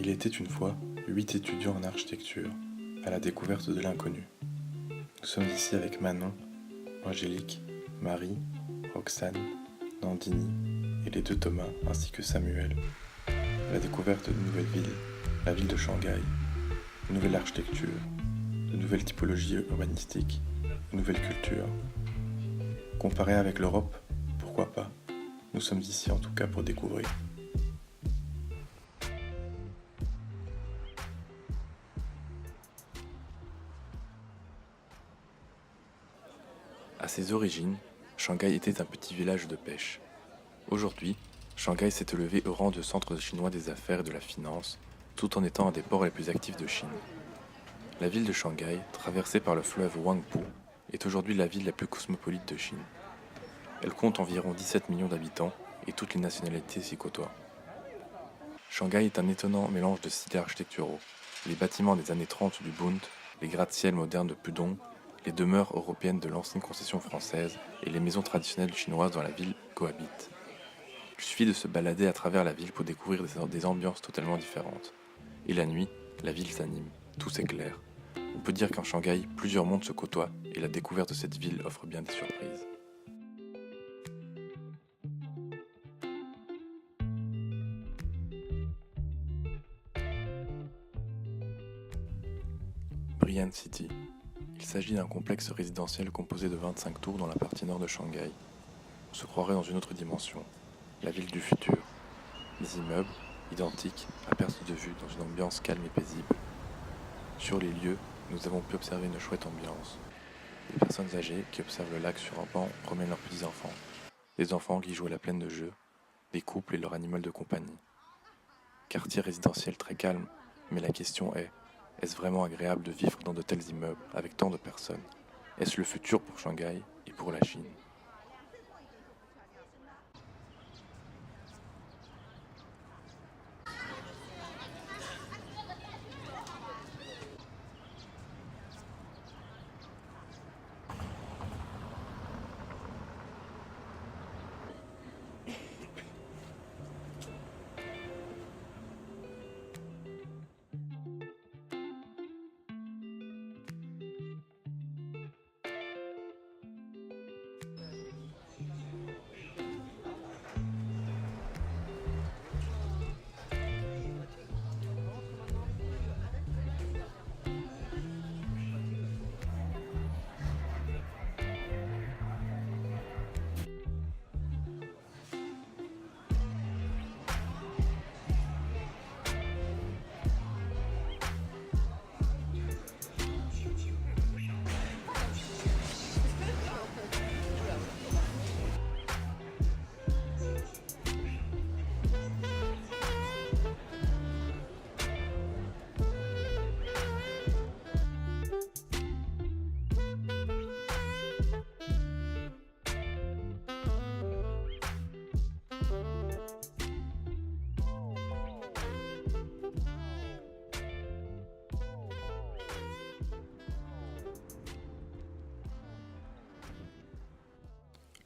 Il était une fois 8 étudiants en architecture, à la découverte de l'inconnu. Nous sommes ici avec Manon, Angélique, Marie, Roxane, Nandini et les 2 Thomas, ainsi que Samuel, à la découverte d'une nouvelle ville, la ville de Shanghai, une nouvelle architecture, de nouvelles typologies urbanistiques, une nouvelle culture. Comparée avec l'Europe, pourquoi pas? Nous sommes ici en tout cas pour découvrir. À ses origines, Shanghai était un petit village de pêche. Aujourd'hui, Shanghai s'est élevé au rang de centre chinois des affaires et de la finance, tout en étant un des ports les plus actifs de Chine. La ville de Shanghai, traversée par le fleuve Huangpu, est aujourd'hui la ville la plus cosmopolite de Chine. Elle compte environ 17 millions d'habitants et toutes les nationalités s'y côtoient. Shanghai est un étonnant mélange de styles architecturaux. Les bâtiments des années 30 du Bund, les gratte-ciel modernes de Pudong, les demeures européennes de l'ancienne concession française et les maisons traditionnelles chinoises dans la ville cohabitent. Il suffit de se balader à travers la ville pour découvrir des ambiances totalement différentes. Et la nuit, la ville s'anime, tout s'éclaire. On peut dire qu'en Shanghai, plusieurs mondes se côtoient et la découverte de cette ville offre bien des surprises. Brian City. Il s'agit d'un complexe résidentiel composé de 25 tours dans la partie nord de Shanghai. On se croirait dans une autre dimension, la ville du futur. Des immeubles, identiques, à perte de vue dans une ambiance calme et paisible. Sur les lieux, nous avons pu observer une chouette ambiance. Des personnes âgées qui observent le lac sur un banc promènent leurs petits-enfants. Des enfants qui jouent à la plaine de jeu. Des couples et leur animal de compagnie. Quartier résidentiel très calme, mais la question est-ce vraiment agréable de vivre dans de tels immeubles avec tant de personnes? Est-ce le futur pour Shanghai et pour la Chine?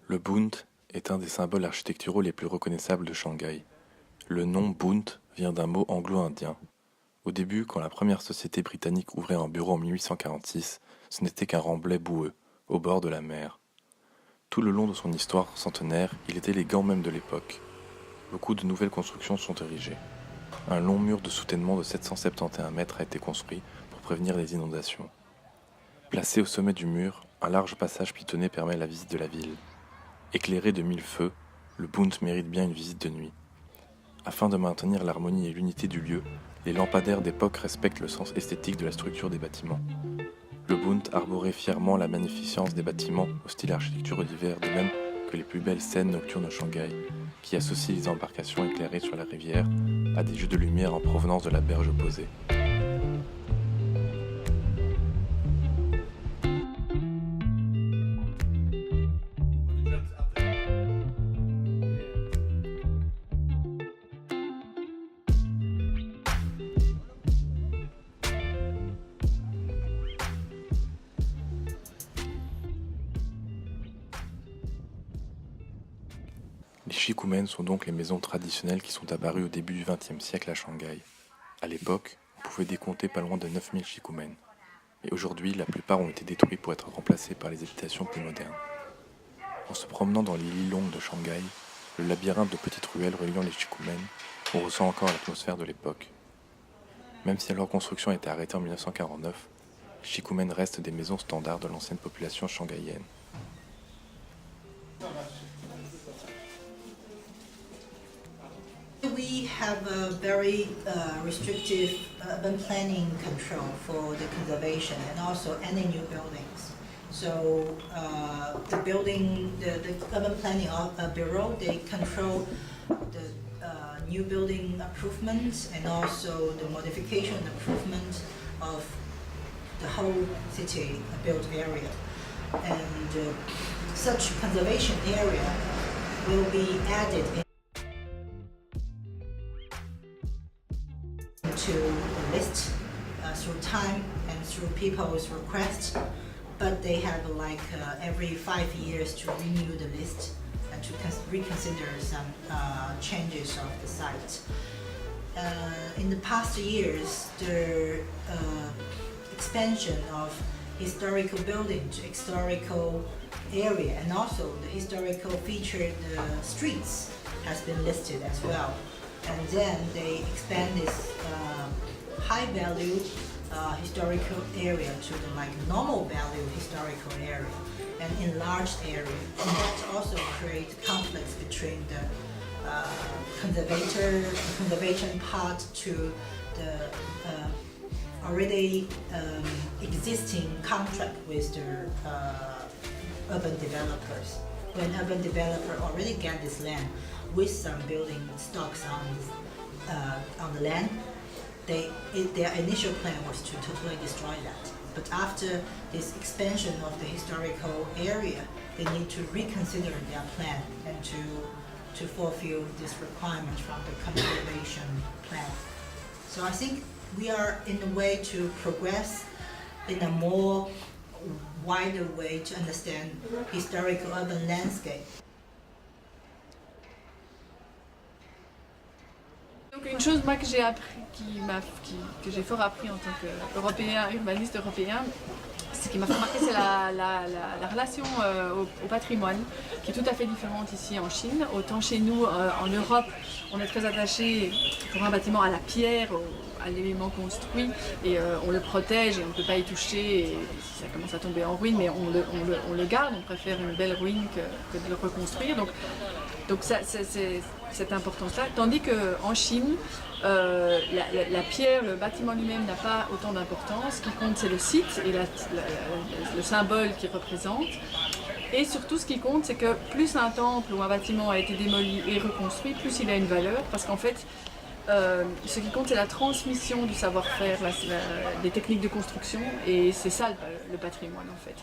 Le Bund est un des symboles architecturaux les plus reconnaissables de Shanghai. Le nom Bund vient d'un mot anglo-indien. Au début, quand la première société britannique ouvrait un bureau en 1846, ce n'était qu'un remblai boueux, au bord de la mer. Tout le long de son histoire centenaire, il était élégant même de l'époque. Beaucoup de nouvelles constructions sont érigées. Un long mur de soutènement de 771 mètres a été construit pour prévenir les inondations. Placé au sommet du mur, un large passage pitonné permet la visite de la ville. Éclairé de 1000 feux, le Bund mérite bien une visite de nuit. Afin de maintenir l'harmonie et l'unité du lieu, les lampadaires d'époque respectent le sens esthétique de la structure des bâtiments. Le Bund arborait fièrement la magnificence des bâtiments au style architecture d'hiver, de même que les plus belles scènes nocturnes de Shanghai, qui associent les embarcations éclairées sur la rivière à des jeux de lumière en provenance de la berge opposée. Les shikumen sont donc les maisons traditionnelles qui sont apparues au début du XXe siècle à Shanghai. À l'époque, on pouvait décompter pas loin de 9000 shikumen. Et aujourd'hui, la plupart ont été détruits pour être remplacés par les habitations plus modernes. En se promenant dans les Lilong de Shanghai, le labyrinthe de petites ruelles reliant les shikumen, on ressent encore l'atmosphère de l'époque. Même si leur construction a été arrêtée en 1949, les shikumen restent des maisons standards de l'ancienne population shanghaïenne. We have a very restrictive urban planning control for the conservation and also any new buildings. So the urban planning bureau, they control the new building improvements and also the modification and improvement of the whole city built area. And such conservation area will be added to the list through time and through people's requests, but they have every 5 years to renew the list and to reconsider some changes of the site. In the past years, the expansion of historical building to historical area and also the historical featured streets has been listed as well. And then they expand this high value historical area to the normal value historical area and enlarged area. And that also creates conflicts between the conservation part to the already existing contract with the urban developers. When urban developer already get this land with some building stocks on the land, their initial plan was to totally destroy that. But after this expansion of the historical area, they need to reconsider their plan and to fulfill this requirement from the conservation plan. So I think we are in a way to progress in a more wider way to understand historical urban landscape. Donc une chose moi que j'ai appris, que j'ai fort appris en tant qu'Européen, urbaniste européen, ce qui m'a fait remarquer, c'est la relation au patrimoine, qui est tout à fait différente ici en Chine. Autant chez nous, en Europe, on est très attaché pour un bâtiment à la pierre, à l'élément construit, et on le protège et on ne peut pas y toucher, et si ça commence à tomber en ruine, mais on le garde, on préfère une belle ruine que de le reconstruire. Donc ça, c'est cette importance-là. Tandis qu'en Chine, la pierre, le bâtiment lui-même n'a pas autant d'importance. Ce qui compte, c'est le site et le symbole qu'il représente. Et surtout, ce qui compte, c'est que plus un temple ou un bâtiment a été démoli et reconstruit, plus il a une valeur. Parce qu'en fait, ce qui compte, c'est la transmission du savoir-faire, des techniques de construction. Et c'est ça le patrimoine, en fait.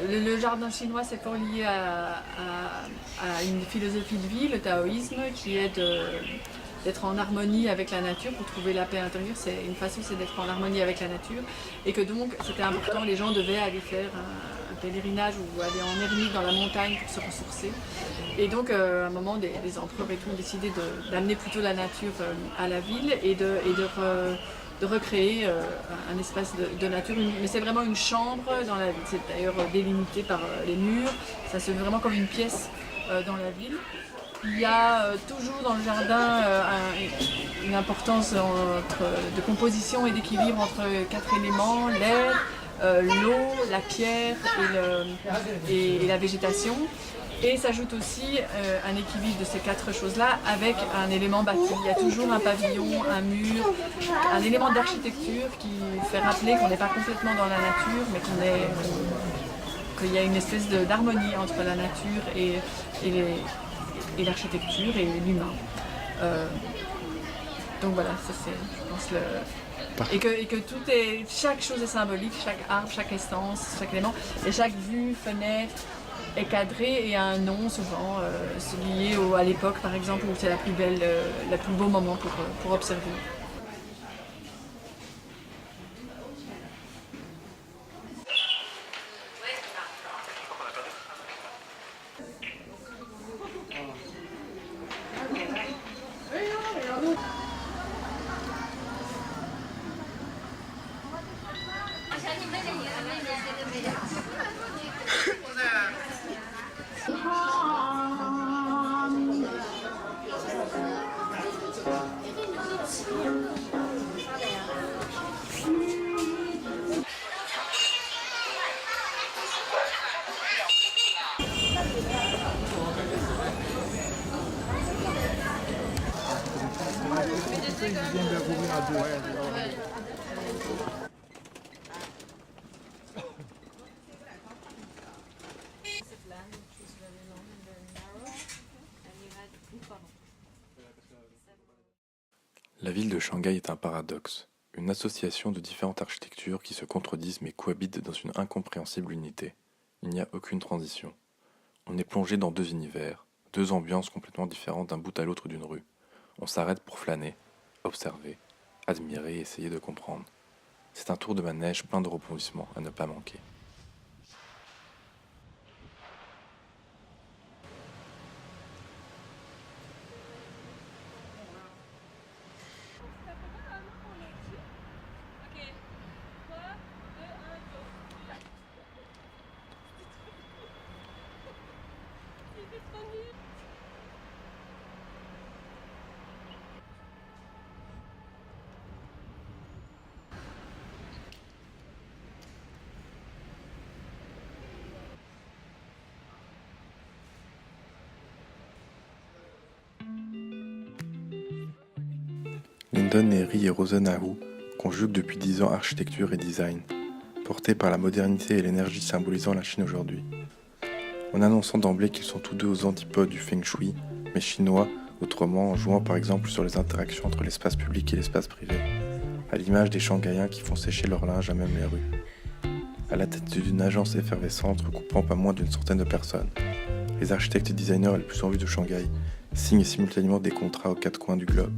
Le jardin chinois, c'est fort lié à une philosophie de vie, le taoïsme, qui est d'être en harmonie avec la nature pour trouver la paix intérieure. C'est une façon, c'est d'être en harmonie avec la nature, et que donc c'était important, les gens devaient aller faire un pèlerinage ou aller en ermite dans la montagne pour se ressourcer. Et donc à un moment, des empereurs et tout ont décidé d'amener plutôt la nature à la ville et de recréer un espace de nature. Mais c'est vraiment une chambre dans la ville. C'est d'ailleurs délimité par les murs. Ça se fait vraiment comme une pièce dans la ville. Il y a toujours dans le jardin une importance de composition et d'équilibre entre 4 éléments, l'air, l'eau, la pierre et la végétation. Et s'ajoute aussi un équilibre de ces 4 choses-là avec un élément bâti. Il y a toujours un pavillon, un mur, un élément d'architecture qui fait rappeler qu'on n'est pas complètement dans la nature, mais qu'il y a une espèce d'harmonie entre la nature et l'architecture et l'humain. Donc voilà, ça c'est, je pense, et que chaque chose est symbolique, chaque arbre, chaque essence, chaque élément, et chaque vue, fenêtre est cadrée et a un nom souvent lié à l'époque par exemple où c'est la plus beau moment pour observer. La ville de Shanghai est un paradoxe, une association de différentes architectures qui se contredisent mais cohabitent dans une incompréhensible unité. Il n'y a aucune transition. On est plongé dans 2 univers, 2 ambiances complètement différentes d'un bout à l'autre d'une rue. On s'arrête pour flâner, observer, admirer et essayer de comprendre. C'est un tour de manège plein de rebondissements à ne pas manquer. Lyndon Neri et Rosenau conjuguent depuis 10 ans architecture et design, portés par la modernité et l'énergie symbolisant la Chine aujourd'hui. En annonçant d'emblée qu'ils sont tous deux aux antipodes du feng shui, mais chinois, autrement en jouant par exemple sur les interactions entre l'espace public et l'espace privé, à l'image des Shanghaïens qui font sécher leur linge à même les rues. À la tête d'une agence effervescente recoupant pas moins d'une centaine de personnes, les architectes et designers les plus en vue de Shanghai signent simultanément des contrats aux 4 coins du globe.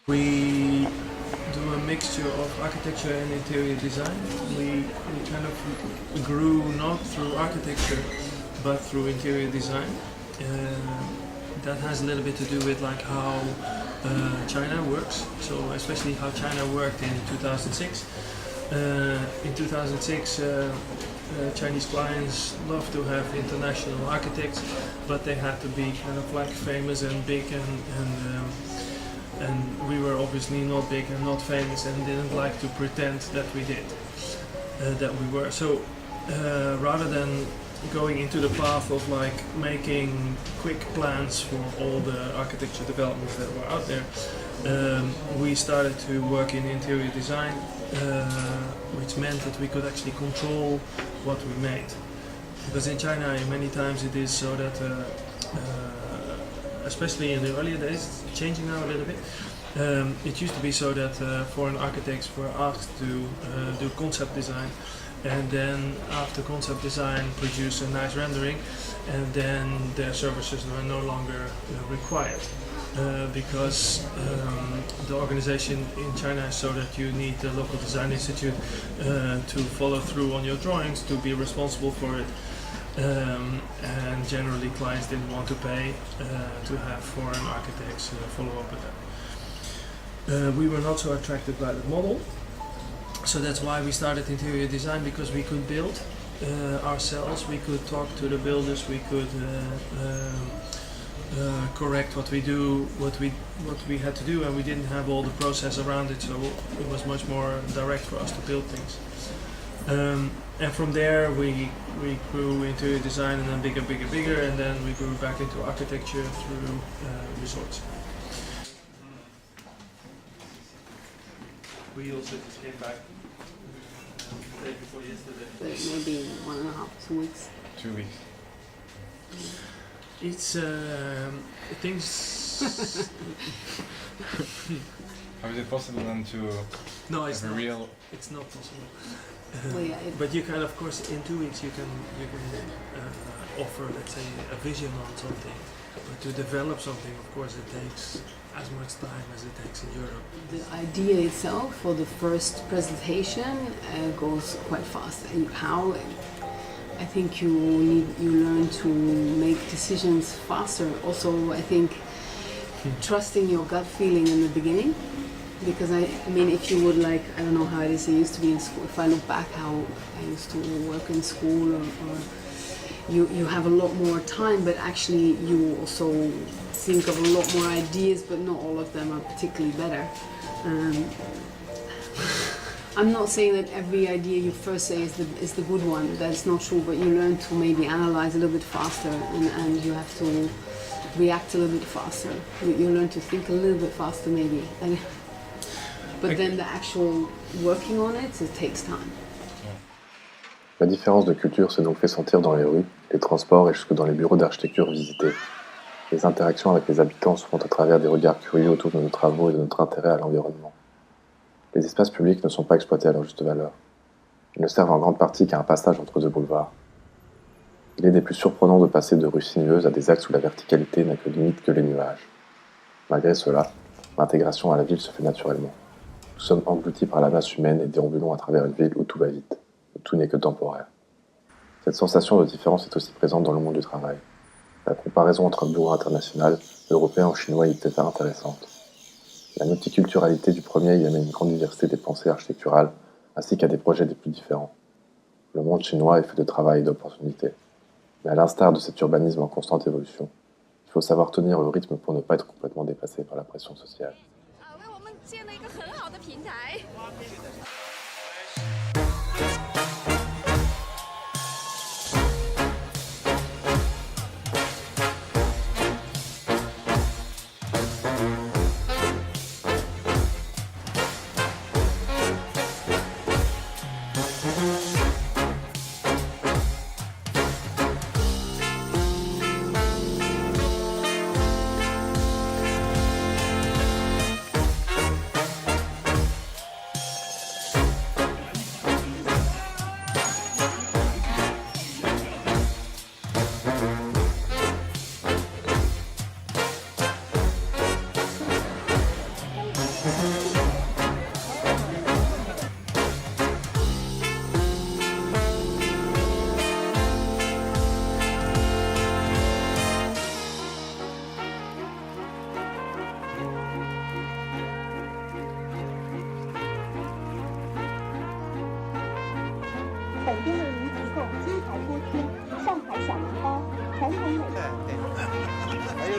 We do a mixture of architecture and interior design. We kind of grew not through architecture but through interior design. that has a little bit to do with like how China works. So especially how China worked in 2006. In 2006, Chinese clients love to have international architects, but they had to be kind of like famous and big, and we were obviously not big and not famous and didn't like to pretend that we did, that we were. So rather than going into the path of like making quick plans for all the architecture developments that were out there, we started to work in interior design, which meant that we could actually control what we made. Because in China, many times it is so that, especially in the earlier days, it's changing now a little bit. It used to be so that foreign architects were asked to do concept design, and then after concept design produce a nice rendering, and then their services were no longer required. Because the organization in China is so that you need the local design institute to follow through on your drawings, to be responsible for it. And generally clients didn't want to pay to have foreign architects follow up with them. We were not so attracted by the model, so that's why we started interior design, because we could build ourselves, we could talk to the builders, we could correct what we had to do, and we didn't have all the process around it, so it was much more direct for us to build things. And from there we grew into design, and then bigger, and then we grew back into architecture through resorts. We also just came back the day before yesterday. Maybe 1.5, 2 weeks. 2 weeks. It's things. How is it possible then to No, it's have a not. real... It's not possible. Well, yeah, But you can, of course, in 2 weeks you can offer, let's say, a vision on something. But to develop something, of course, it takes as much time as it takes in Europe. the idea itself for the first presentation goes quite fast. And how I think you learn to make decisions faster. Also, I think trusting your gut feeling in the beginning. Because I mean, if you would like, I don't know how it is, it used to be in school. If I look back how I used to work in school, or you have a lot more time, but actually you also think of a lot more ideas, but not all of them are particularly better. I'm not saying that every idea you first say is the good one. That's not true, but you learn to maybe analyze a little bit faster, and you have to react a little bit faster. You learn to think a little bit faster, maybe. But then the actual working on it takes time. La différence de culture s'est donc fait sentir dans les rues, les transports et jusque dans les bureaux d'architecture visités. Les interactions avec les habitants se font à travers des regards curieux autour de nos travaux et de notre intérêt à l'environnement. Les espaces publics ne sont pas exploités à leur juste valeur. Ils ne servent en grande partie qu'à un passage entre deux boulevards. Il est des plus surprenants de passer de rues sinueuses à des axes où la verticalité n'a que limite que les nuages. Malgré cela, l'intégration à la ville se fait naturellement. Nous sommes engloutis par la masse humaine et déambulons à travers une ville où tout va vite, où tout n'est que temporaire. Cette sensation de différence est aussi présente dans le monde du travail. La comparaison entre un bureau international, européen ou chinois est peut-être intéressante. La multiculturalité du premier y amène une grande diversité des pensées architecturales, ainsi qu'à des projets des plus différents. Le monde chinois est fait de travail et d'opportunités. Mais à l'instar de cet urbanisme en constante évolution, il faut savoir tenir le rythme pour ne pas être complètement dépassé par la pression sociale. 为我们建了一个很好的平台。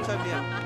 正面。